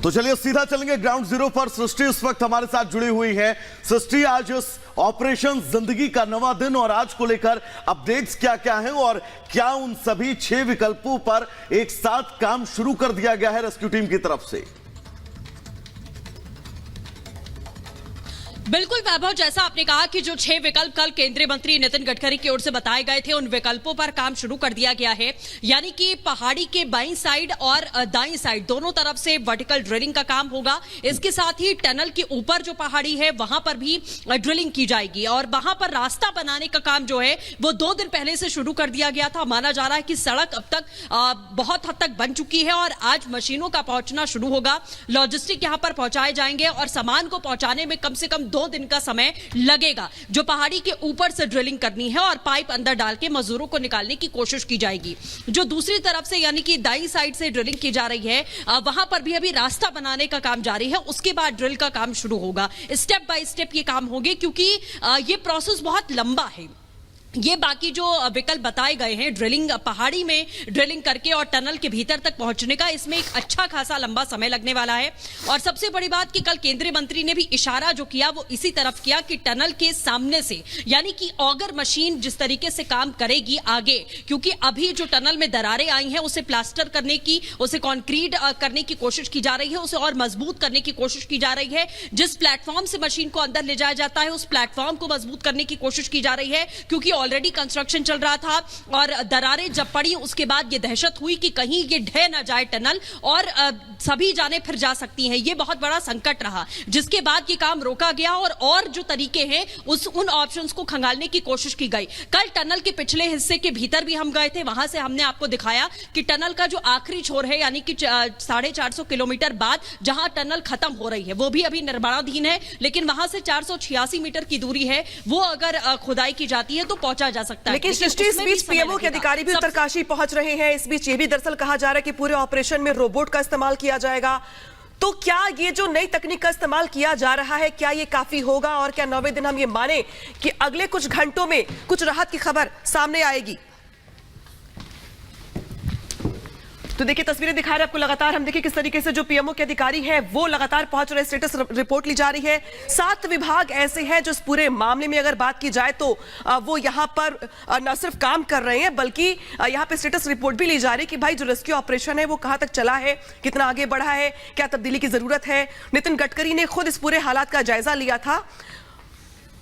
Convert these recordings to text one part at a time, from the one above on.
तो चलिए सीधा चलेंगे ग्राउंड जीरो पर। सृष्टि इस वक्त हमारे साथ जुड़ी हुई है। सृष्टि, आज इस ऑपरेशन जिंदगी का नवा दिन और आज को लेकर अपडेट्स क्या क्या हैं और क्या उन सभी 6 विकल्पों पर एक साथ काम शुरू कर दिया गया है रेस्क्यू टीम की तरफ से? बिल्कुल वैभव, जैसा आपने कहा कि जो 6 विकल्प कल केंद्रीय मंत्री नितिन गडकरी की ओर से बताए गए थे, उन विकल्पों पर काम शुरू कर दिया गया है। यानी कि पहाड़ी के बाईं साइड और दाईं साइड दोनों तरफ से वर्टिकल ड्रिलिंग का काम होगा। इसके साथ ही टनल के ऊपर जो पहाड़ी है वहां पर भी ड्रिलिंग की जाएगी और वहां पर रास्ता बनाने का काम जो है वो 2 दिन पहले से शुरू कर दिया गया था। माना जा रहा है कि सड़क अब तक बहुत हद तक बन चुकी है और आज मशीनों का पहुंचना शुरू होगा। लॉजिस्टिक यहां पर पहुंचाए जाएंगे और सामान को पहुंचाने में कम से कम 2 दिन का समय लगेगा। जो पहाड़ी के ऊपर से ड्रिलिंग करनी है और पाइप अंदर डाल के मजदूरों को निकालने की कोशिश की जाएगी। जो दूसरी तरफ से यानी कि दाईं साइड से ड्रिलिंग की जा रही है, वहां पर भी अभी रास्ता बनाने का काम जारी है। उसके बाद ड्रिल का काम शुरू होगा। स्टेप बाय स्टेप ये काम होंगे क्योंकि ये प्रोसेस बहुत लंबा है। ये बाकी जो विकल्प बताए गए हैं, ड्रिलिंग पहाड़ी में ड्रिलिंग करके और टनल के भीतर तक पहुंचने का, इसमें एक अच्छा खासा लंबा समय लगने वाला है। और सबसे बड़ी बात कि कल केंद्रीय मंत्री ने भी इशारा जो किया वो इसी तरफ किया कि टनल के सामने से यानी कि ऑगर मशीन जिस तरीके से काम करेगी आगे, क्योंकि अभी जो टनल में दरारें आई हैं उसे प्लास्टर करने की, उसे कंक्रीट करने की कोशिश की जा रही है, उसे और मजबूत करने की कोशिश की जा रही है। जिस प्लेटफॉर्म से मशीन को अंदर ले जाया जाता है उस प्लेटफॉर्म को मजबूत करने की कोशिश की जा रही है, क्योंकि ऑलरेडी कंस्ट्रक्शन चल रहा था और दरारें जब पड़ी उसके बाद ये दहशत हुई कि कहीं ये ढह ना जाए टनल और सभी जाने फिर जा सकती हैं। ये बहुत बड़ा संकट रहा, जिसके बाद ये काम रोका गया और जो तरीके हैं उन ऑप्शंस को खंगालने की कोशिश की गई। कल टनल के पिछले हिस्से के भीतर भी हम गए थे, वहां से हमने आपको दिखाया कि टनल का जो आखिरी छोर है यानी कि 450 किलोमीटर बाद जहां टनल खत्म हो रही है वो भी अभी निर्माणाधीन है, लेकिन वहां से 486 मीटर की दूरी है, वो अगर खुदाई की जाती है तो पहुंचा जा सकता है। लेकिन सृष्टि, इस बीच पीएमओ के अधिकारी भी उत्तरकाशी पहुंच रहे हैं। इस बीच ये भी दरअसल कहा जा रहा है कि पूरे ऑपरेशन में रोबोट का इस्तेमाल किया जाएगा। तो क्या ये जो नई तकनीक का इस्तेमाल किया जा रहा है, क्या ये काफी होगा और क्या 9वें दिन हम ये माने कि अगले कुछ घंटों में कुछ राहत की खबर सामने आएगी? तो देखिए तस्वीरें दिखा रहे हैं आपको लगातार। हम देखिए किस तरीके से जो पीएमओ के अधिकारी हैं वो लगातार पहुंच रहे, स्टेटस रिपोर्ट ली जा रही है। 7 विभाग ऐसे हैं जो इस पूरे मामले में अगर बात की जाए तो वो यहां पर न सिर्फ काम कर रहे हैं बल्कि यहां पे स्टेटस रिपोर्ट भी ली जा रही है कि भाई जो रेस्क्यू ऑपरेशन है वो कहां तक चला है, कितना आगे बढ़ा है, क्या तब्दीली की जरूरत है। नितिन गडकरी ने खुद इस पूरे हालात का जायजा लिया था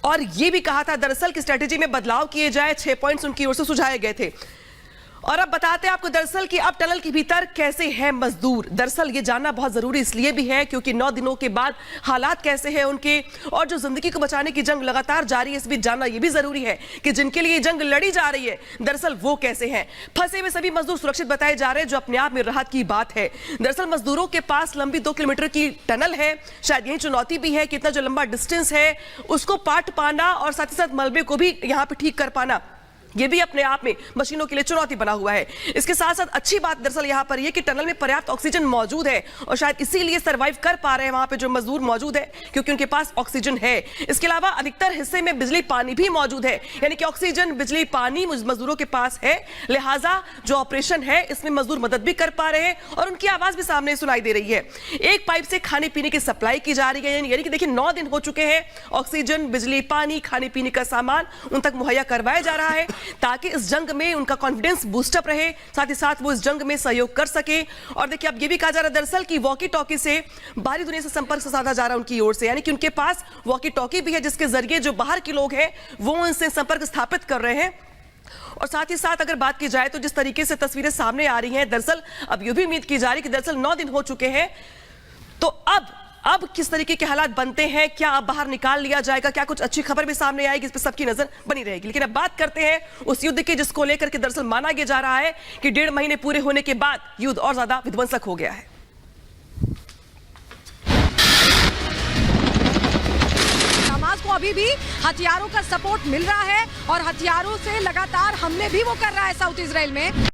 और ये भी कहा था दरअसल कि स्ट्रेटेजी में बदलाव किए जाए। 6 पॉइंट्स उनकी ओर से सुझाए गए थे। और अब बताते हैं आपको दरअसल कि अब टनल के भीतर कैसे हैं मजदूर। दरअसल ये जानना बहुत जरूरी इसलिए भी है क्योंकि 9 दिनों के बाद हालात कैसे हैं उनके, और जो जिंदगी को बचाने की जंग लगातार जारी है, इस बीच जानना ये भी जरूरी है कि जिनके लिए जंग लड़ी जा रही है दरअसल वो कैसे हैं। फंसे हुए सभी मजदूर सुरक्षित बताए जा रहे हैं, जो अपने आप में राहत की बात है। दरअसल मजदूरों के पास लंबी 2 किलोमीटर की टनल है। शायद यही चुनौती भी है कि इतना जो लंबा डिस्टेंस है उसको पाट पाना और साथ ही साथ मलबे को भी यहाँ पे ठीक कर पाना, ये भी अपने आप में मशीनों के लिए चुनौती बना हुआ है। इसके साथ साथ अच्छी बात दरअसल यहां पर यह कि टनल में पर्याप्त ऑक्सीजन मौजूद है और शायद इसीलिए सरवाइव कर पा रहे हैं वहां पे जो मजदूर मौजूद है, क्योंकि उनके पास ऑक्सीजन है। इसके अलावा अधिकतर हिस्से में बिजली पानी भी मौजूद है, यानी कि ऑक्सीजन, बिजली, पानी मजदूरों के पास है। लिहाजा जो ऑपरेशन है इसमें मजदूर मदद भी कर पा रहे हैं और उनकी आवाज भी सामने सुनाई दे रही है। एक पाइप से खाने पीने की सप्लाई की जा रही है, यानी कि देखिए 9 दिन हो चुके हैं, ऑक्सीजन, बिजली, पानी, खाने पीने का सामान उन तक मुहैया करवाया जा रहा है ताकि इस जंग में उनका कॉन्फिडेंस बूस्टअप रहे, साथ ही साथ वो इस जंग में सहयोग कर सके। और देखिए अब ये भी कहा जा रहा है दरअसल कि वॉकी टॉकी से बाहरी दुनिया से संपर्क साधा जा रहा है उनकी ओर से, यानी कि उनके पास वॉकी टॉकी भी है जिसके जरिए जो बाहर के लोग हैं वो उनसे संपर्क स्थापित कर रहे हैं। और साथ ही साथ अगर बात की जाए तो जिस तरीके से तस्वीरें सामने आ रही हैं, दरअसल अब ये भी उम्मीद की जा रही है कि दरअसल 9 दिन हो चुके हैं, तो अब किस तरीके के हालात बनते हैं, क्या अब बाहर निकाल लिया जाएगा, क्या कुछ अच्छी खबर भी सामने आएगी, इस पर सबकी नजर बनी रहेगी। लेकिन अब बात करते हैं उस युद्ध की जिसको लेकर के दरअसल माना यह जा रहा है कि 1.5 महीने पूरे होने के बाद युद्ध और ज्यादा विध्वंसक हो गया है। हमास को अभी भी हथियारों का सपोर्ट मिल रहा है और हथियारों से लगातार हमले भी वो कर रहा है साउथ इजराइल में।